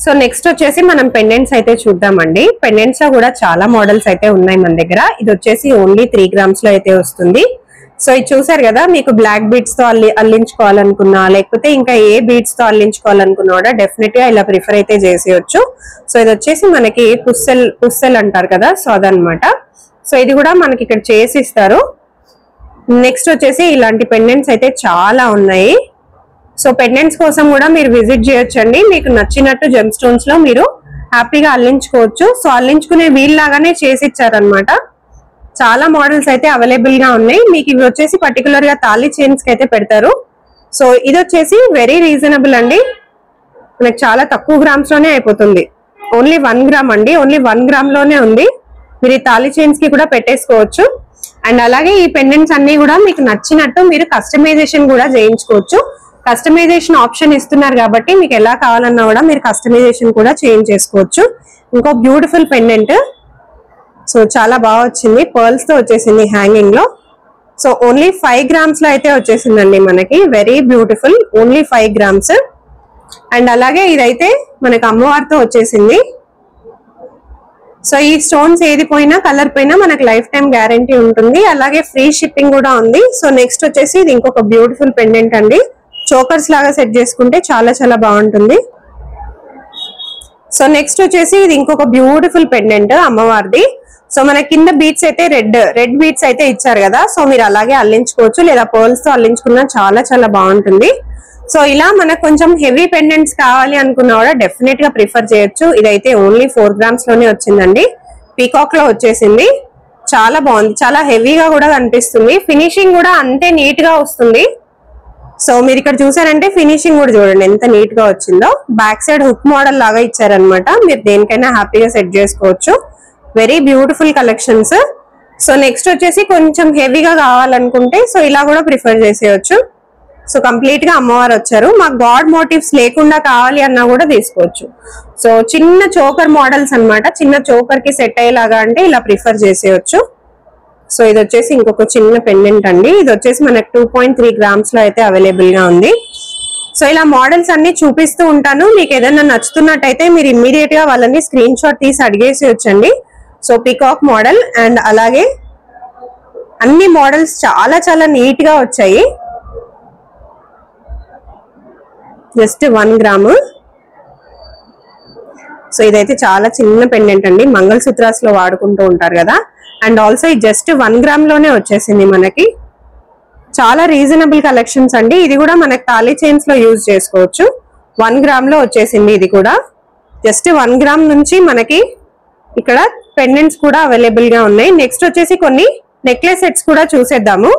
So next వచ్చేసి మనం pendants అయితే చూద్దామండి. పెండెంట్స్ లో కూడా చాలా మోడల్స్ అయితే ఉన్నాయి మన దగ్గర. ఇది వచ్చేసి ఓన్లీ 3 గ్రామ్స్ లో అయితే వస్తుంది. సో ఇది చూసారు కదా, మీకు బ్లాక్ బీడ్స్ తో అల్లించుకోవాలనుకున్నా లేకపోతే ఇంకా ఏ బీడ్స్ తో అల్లించుకోవాలనుకున్నా కూడా డెఫినెట్ గా ఇలా ప్రిఫర్ అయితే చేసేయచ్చు. సో ఇది వచ్చేసి మనకి పుస్సెల్ అంటారు కదా, సో అదనమాట. సో ఇది కూడా మనకి ఇక్కడ చేసి ఇస్తారు. నెక్స్ట్ వచ్చేసి ఇలాంటి పెండెంట్స్ అయితే చాలా ఉన్నాయి. సో పెండెంట్స్ కోసం కూడా మీరు విజిట్ చేయొచ్చండి. మీకు నచ్చినట్టు జెమ్ స్టోన్స్ లో మీరు హ్యాపీగా అల్లించుకోవచ్చు. సో అల్లించుకునే వీళ్ళలాగానే చేసి ఇచ్చారనమాట. చాలా మోడల్స్ అయితే అవైలబుల్ గా ఉన్నాయి. మీకు ఇవి వచ్చేసి పర్టికులర్ గా తాళి చైన్స్ కి అయితే పెడతారు. సో ఇది వచ్చేసి వెరీ రీజనబుల్ అండి, మనకి చాలా తక్కువ గ్రామ్స్ లోనే అయిపోతుంది. ఓన్లీ 1 గ్రామ్ అండి, ఓన్లీ 1 గ్రామ్ లోనే ఉంది. మీరు ఈ తాళి చైన్స్ కి కూడా పెట్టేసుకోవచ్చు. అండ్ అలాగే ఈ పెండెంట్స్ అన్ని కూడా మీకు నచ్చినట్టు మీరు కస్టమైజేషన్ కూడా చేయించుకోవచ్చు. కస్టమైజేషన్ ఆప్షన్ ఇస్తున్నారు కాబట్టి మీకు ఎలా కావాలన్నా కూడా మీరు కస్టమైజేషన్ కూడా చేంజ్ చేసుకోవచ్చు. ఇంకో బ్యూటిఫుల్ పెండెంట్, సో చాలా బాగా వచ్చింది, పర్ల్స్ తో వచ్చేసింది హ్యాంగింగ్ లో. సో ఓన్లీ 5 గ్రామ్స్ లో అయితే వచ్చేసిందండి మనకి. Very beautiful, only 5 grams. And అలాగే ఇదైతే మనకి అమ్మవారితో వచ్చేసింది. సో ఈ స్టోన్స్ ఏది పోయినా కలర్ పోయినా మనకి లైఫ్ టైం గ్యారంటీ ఉంటుంది. అలాగే ఫ్రీ షిప్పింగ్ కూడా ఉంది. సో నెక్స్ట్ వచ్చేసి ఇది ఇంకొక బ్యూటిఫుల్ పెండెంట్ అండి. చోకర్స్ లాగా సెట్ చేసుకుంటే చాలా చాలా బాగుంటుంది. సో నెక్స్ట్ వచ్చేసి ఇది ఇంకొక బ్యూటిఫుల్ పెండెంట్ అమ్మవారిది. సో మన కింద బీట్స్ అయితే రెడ్ బీట్స్ అయితే ఇచ్చారు కదా, సో మీరు అలాగే అల్లించుకోవచ్చు లేదా పర్ల్స్ తో అల్లించుకున్నా చాలా చాలా బాగుంటుంది. సో ఇలా మనకు కొంచెం హెవీ పెండెంట్స్ కావాలి అనుకున్నా కూడా డెఫినెట్ గా ప్రిఫర్ చేయొచ్చు. ఇదైతే ఓన్లీ 4 గ్రామ్స్ లోనే వచ్చిందండి. పీకాక్ లో వచ్చేసింది, చాలా బాగుంది, చాలా హెవీగా కూడా కనిపిస్తుంది. ఫినిషింగ్ కూడా అంతే నీట్ గా వస్తుంది. సో మీరు ఇక్కడ చూసారంటే ఫినిషింగ్ కూడా చూడండి ఎంత నీట్ గా వచ్చిందో. బ్యాక్ సైడ్ హుక్ మోడల్ లాగా ఇచ్చారనమాట. మీరు దేనికైనా హ్యాపీగా సెట్ చేసుకోవచ్చు. Very beautiful collections. So next వచ్చేసి కొంచెం హెవీగా కావాలనుకుంటే సో ఇలా కూడా ప్రిఫర్ చేసేయచ్చు. సో కంప్లీట్ గా అమ్మవారు వచ్చారు. మాకు గాడ్ మోటివ్స్ లేకుండా కావాలి అన్నా కూడా తీసుకోవచ్చు. సో చిన్న చోకర్ మోడల్స్ అన్నమాట, చిన్న చోకర్ కి సెట్ అయ్యేలాగా అంటే ఇలా ప్రిఫర్ చేసేయచ్చు. సో ఇది వచ్చేసి ఇంకొక చిన్న పెండెంట్ అండి. ఇది వచ్చేసి మనకు 2.3 గ్రామ్స్ లో అయితే అవైలబుల్ గా ఉంది. సో ఇలా మోడల్స్ అన్ని చూపిస్తూ ఉంటాను. మీకు ఏదైనా నచ్చుతున్నట్టయితే మీరు ఇమ్మీడియట్ గా వాళ్ళని స్క్రీన్ షాట్ తీసి అడిగేసేయచ్చండి. సో పికాక్ మోడల్ అండ్ అలాగే అన్ని మోడల్స్ చాలా చాలా నీట్ గా వచ్చాయి. Just 1 gram. సో ఇదైతే చాలా చిన్న పెండెంట్ అండి, మంగళసూత్రాస్ లో వాడుకుంటూ ఉంటారు కదా. అండ్ ఆల్సో ఇది జస్ట్ 1 గ్రామ్ లోనే వచ్చేసింది మనకి. చాలా రీజనబుల్ కలెక్షన్స్ అండి. ఇది కూడా మనకి తాళి చైన్స్ లో యూజ్ చేసుకోవచ్చు. 1 గ్రామ్ లో వచ్చేసింది ఇది కూడా. జస్ట్ 1 గ్రామ్ నుంచి మనకి ఇక్కడ పెండెంట్స్ కూడా అవైలబుల్ గా ఉన్నాయి. నెక్స్ట్ వచ్చేసి కొన్ని నెక్లెస్ సెట్స్ కూడా చూసేద్దాము.